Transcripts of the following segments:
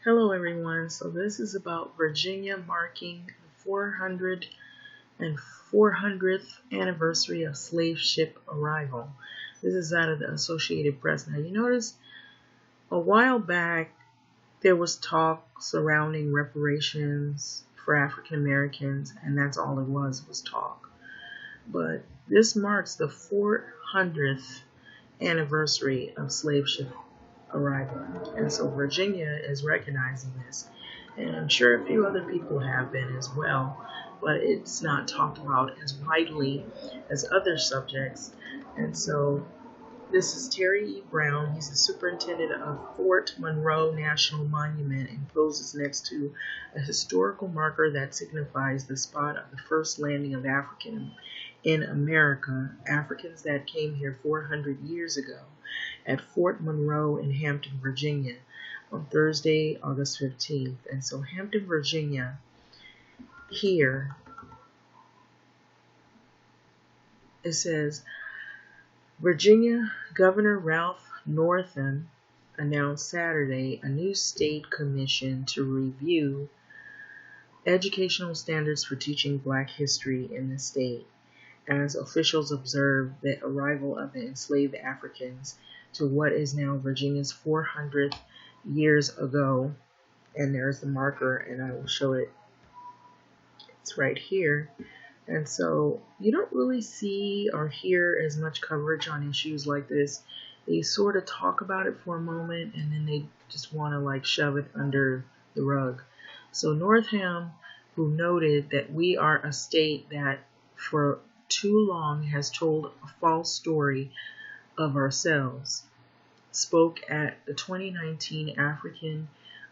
Hello everyone, so this is about Virginia marking the 400th anniversary of slave ship arrival. This is out of the Associated Press. Now you notice a while back there was talk surrounding reparations for African Americans, and that's all it was talk. But this marks the 400th anniversary of slave ship arrival, and so Virginia is recognizing this, and I'm sure a few other people have been as well, but it's not talked about as widely as other subjects. And so this is Terry E. Brown. He's the superintendent of Fort Monroe National Monument and poses next to a historical marker that signifies the spot of the first landing of African in America, Africans that came here 400 years ago at Fort Monroe in Hampton, Virginia on Thursday, August 15th. And so Hampton, Virginia, here, it says, Virginia Governor Ralph Northam announced Saturday a new state commission to review educational standards for teaching Black history in the state, as officials observe the arrival of the enslaved Africans to what is now Virginia's 400th years ago. And there's the marker, and I will show it. It's right here. And so you don't really see or hear as much coverage on issues like this. They sort of talk about it for a moment, and then they just want to like shove it under the rug. So Northam, who noted that we are a state that for too long has told a false story of ourselves, spoke at the 2019 African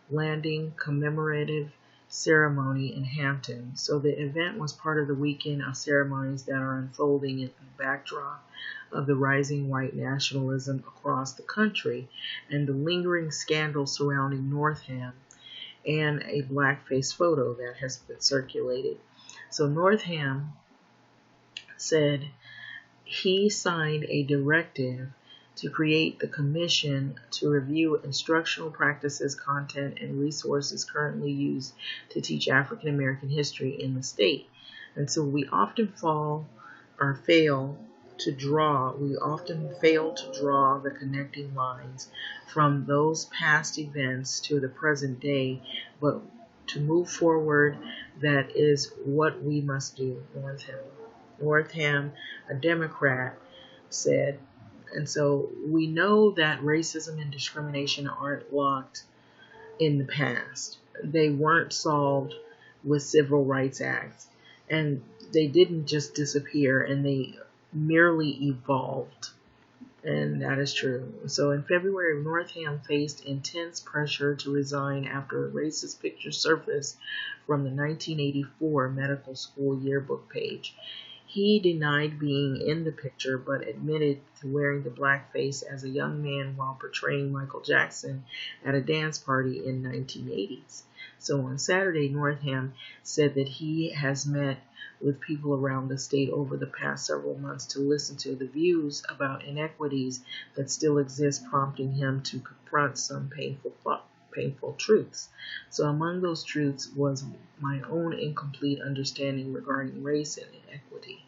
Landing commemorative ceremony in Hampton. So the event was part of the weekend of ceremonies that are unfolding in the backdrop of the rising white nationalism across the country and the lingering scandal surrounding Northam and a blackface photo that has been circulated. So Northam said he signed a directive to create the commission to review instructional practices, content, and resources currently used to teach African American history in the state. And so we often fail to draw the connecting lines from those past events to the present day, but to move forward, that is what we must do. Northam, a Democrat, said. And so we know that racism and discrimination aren't locked in the past. They weren't solved with civil rights acts, and they didn't just disappear, and they merely evolved. And that is true. So in February, Northam faced intense pressure to resign after a racist picture surfaced from the 1984 medical school yearbook page. He denied being in the picture, but admitted to wearing the blackface as a young man while portraying Michael Jackson at a dance party in the 1980s. So on Saturday, Northam said that he has met with people around the state over the past several months to listen to the views about inequities that still exist, prompting him to confront some painful truths. So among those truths was my own incomplete understanding regarding race and inequity.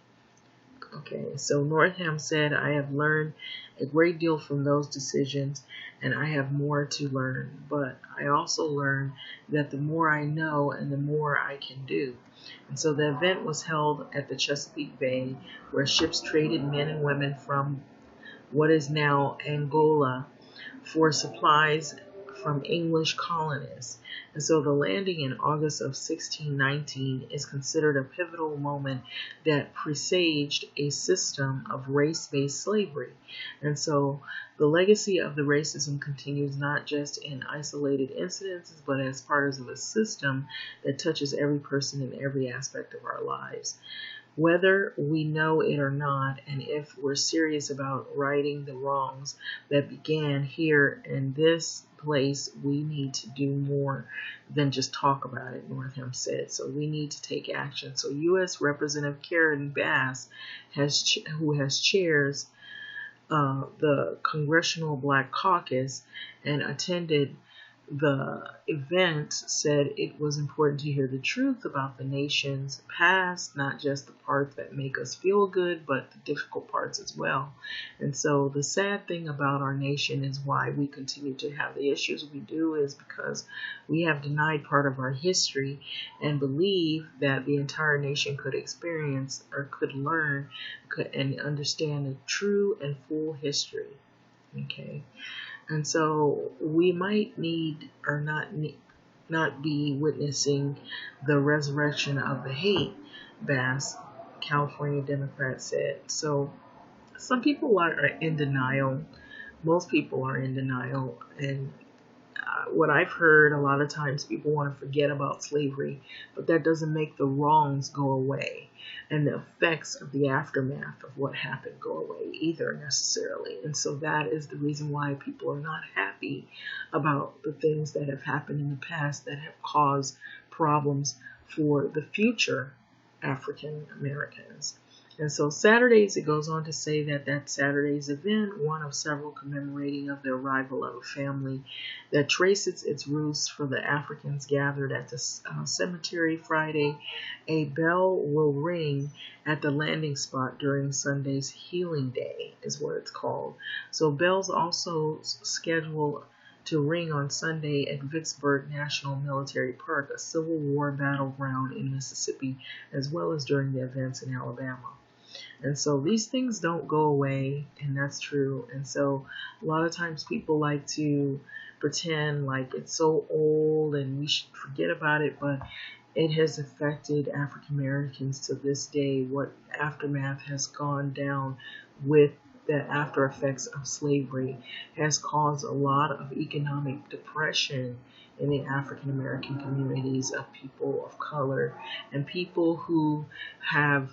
Okay, so Northam said, I have learned a great deal from those decisions, and I have more to learn. But I also learned that the more I know and the more I can do. And so the event was held at the Chesapeake Bay, where ships traded men and women from what is now Angola for supplies from English colonists. And so the landing in August of 1619 is considered a pivotal moment that presaged a system of race-based slavery. And so the legacy of the racism continues not just in isolated incidences, but as part of a system that touches every person in every aspect of our lives. Whether we know it or not, and if we're serious about righting the wrongs that began here in this place, we need to do more than just talk about it, Northam said. So we need to take action. So U.S. Representative Karen Bass, who chairs the Congressional Black Caucus and attended the event said it was important to hear the truth about the nation's past, not just the parts that make us feel good, but the difficult parts as well. And so the sad thing about our nation is why we continue to have the issues we do is because we have denied part of our history and believe that the entire nation could experience or could learn and understand the true and full history. Okay. And so we might need or not be witnessing the resurrection of the hate, Bass, California Democrat said. So some people are in denial. Most people are in denial. And what I've heard a lot of times, people want to forget about slavery, but that doesn't make the wrongs go away and the effects of the aftermath of what happened go away either necessarily. And so that is the reason why people are not happy about the things that have happened in the past that have caused problems for the future African Americans. And so Saturdays, it goes on to say that Saturday's event, one of several commemorating of the arrival of a family that traces its roots for the Africans gathered at the cemetery Friday. A bell will ring at the landing spot during Sunday's Healing Day, is what it's called. So bells also scheduled to ring on Sunday at Vicksburg National Military Park, a Civil War battleground in Mississippi, as well as during the events in Alabama. And so these things don't go away, and that's true. And so a lot of times people like to pretend like it's so old and we should forget about it, but it has affected African Americans to this day. What aftermath has gone down with the after effects of slavery has caused a lot of economic depression in the African American communities of people of color and people who have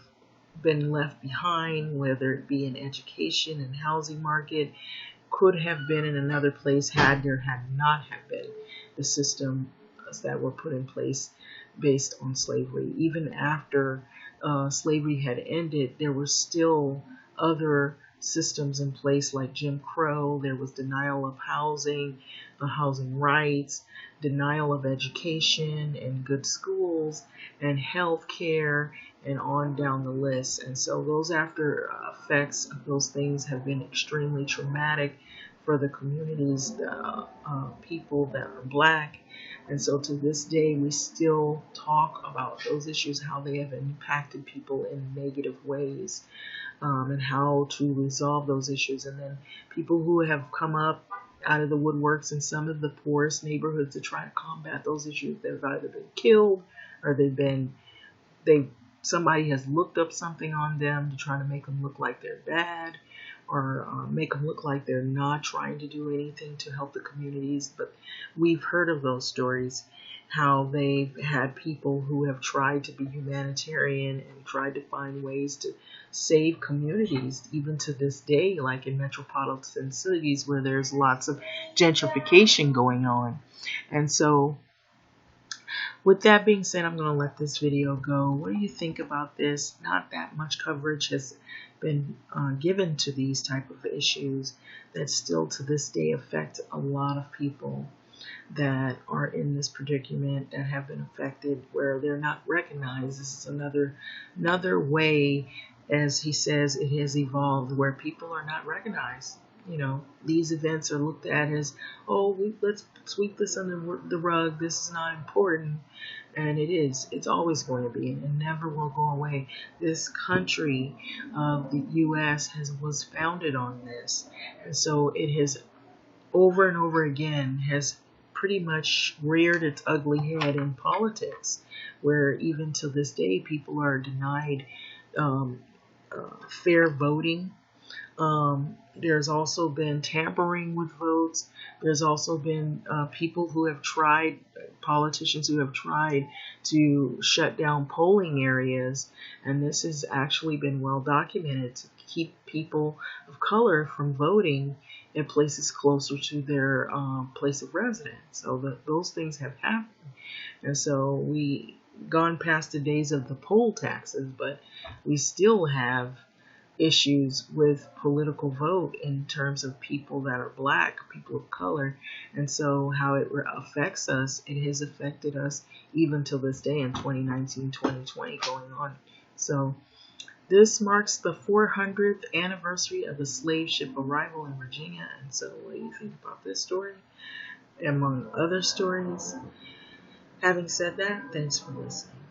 been left behind, whether it be in education and housing market, could have been in another place had there had not have been the systems that were put in place based on slavery. Even after slavery had ended, there were still other systems in place like Jim Crow. There was denial of housing, housing rights, denial of education and good schools and health care, and on down the list. And so those after effects of those things have been extremely traumatic for the communities, the people that are black. And so to this day, we still talk about those issues, how they have impacted people in negative ways, and how to resolve those issues. And then people who have come up out of the woodworks in some of the poorest neighborhoods to try to combat those issues, they've either been killed or somebody has looked up something on them to try to make them look like they're bad, or make them look like they're not trying to do anything to help the communities. But we've heard of those stories, how they've had people who have tried to be humanitarian and tried to find ways to save communities, even to this day, like in metropolitan cities where there's lots of gentrification going on. And so with that being said, I'm going to let this video go. What do you think about this? Not that much coverage has been given to these type of issues that still to this day affect a lot of people that are in this predicament, that have been affected where they're not recognized. This is another way, as he says, it has evolved where people are not recognized. You know, these events are looked at as, oh, let's sweep this under the rug. This is not important. And it is. It's always going to be, and it never will go away. This country of the U.S. was founded on this. And so it has, over and over again, has pretty much reared its ugly head in politics, where even to this day, people are denied fair voting. There's also been tampering with votes. There's also been people who have tried, politicians who have tried to shut down polling areas, and this has actually been well documented to keep people of color from voting in places closer to their place of residence. So those things have happened. And so we gone past the days of the poll taxes, but we still have issues with political vote in terms of people that are black, people of color, and so how it affects us. It has affected us even till this day in 2019, 2020 going on. So this marks the 400th anniversary of the slave ship arrival in Virginia. And so what do you think about this story? Among other stories. Having said that, thanks for listening.